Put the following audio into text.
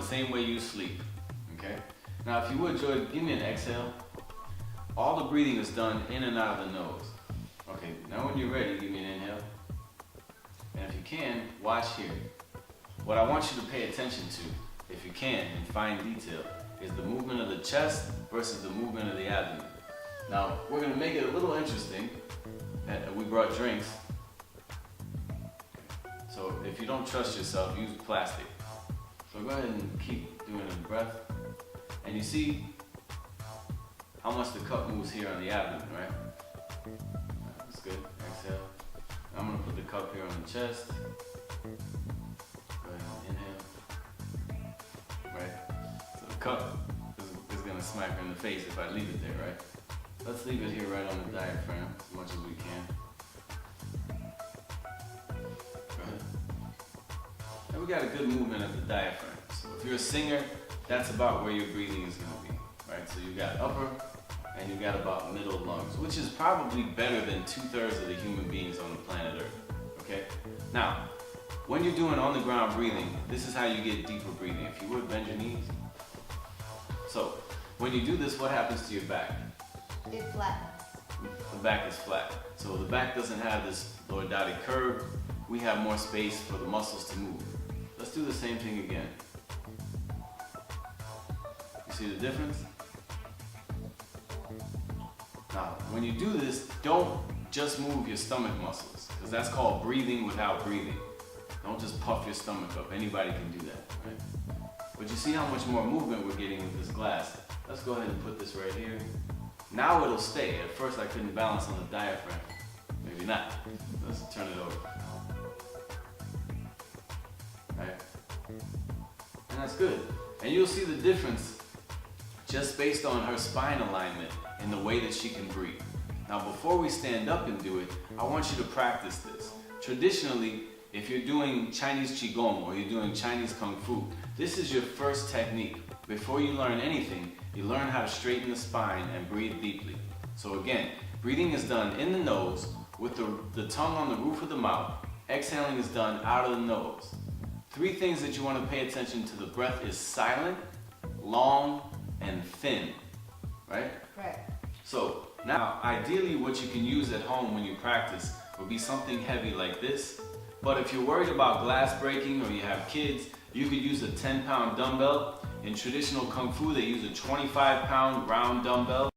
same way you sleep, okay? Now if you would, Joy, give me an exhale. All the breathing is done in and out of the nose. Okay, now when you're ready, give me an inhale. And if you can, watch here. What I want you to pay attention to, if you can, in fine detail, is the movement of the chest versus the movement of the abdomen. Now, we're gonna make it a little interesting. We brought drinks. So if you don't trust yourself, use plastic. So go ahead and keep doing the breath. And you see how much the cup moves here on the abdomen, right? That's good. Exhale. I'm gonna put the cup here on the chest. Go ahead and inhale. Right? So the cup is gonna smack her in the face if I leave it there, right? Let's leave it here right on the diaphragm as much as we can. Go ahead. And we got a good movement of the diaphragm. So if you're a singer, that's about where your breathing is gonna be, right? So you got upper and you got about middle lungs, which is probably better than 2/3 of the human beings on the planet Earth, okay? Now, when you're doing on the ground breathing, this is how you get deeper breathing. If you would, bend your knees. So, when you do this, what happens to your back? It flattens. The back is flat. So the back doesn't have this lordotic curve. We have more space for the muscles to move. Let's do the same thing again. You see the difference? Now, when you do this, don't just move your stomach muscles, because that's called breathing without breathing. Don't just puff your stomach up. Anybody can do that, right? But you see how much more movement we're getting with this glass. Let's go ahead and put this right here. Now it'll stay. At first I couldn't balance on the diaphragm. Maybe not. Let's turn it over. Right? And that's good. And you'll see the difference just based on her spine alignment and the way that she can breathe. Now before we stand up and do it, I want you to practice this. Traditionally, if you're doing Chinese Qigong or you're doing Chinese Kung Fu, this is your first technique. Before you learn anything, you learn how to straighten the spine and breathe deeply. So again, breathing is done in the nose with the tongue on the roof of the mouth. Exhaling is done out of the nose. 3 things that you want to pay attention to the breath is silent, long, and thin, right? Right. So now, ideally what you can use at home when you practice would be something heavy like this. But if you're worried about glass breaking or you have kids, you could use a 10-pound dumbbell. In traditional Kung Fu, they use a 25-pound round dumbbell.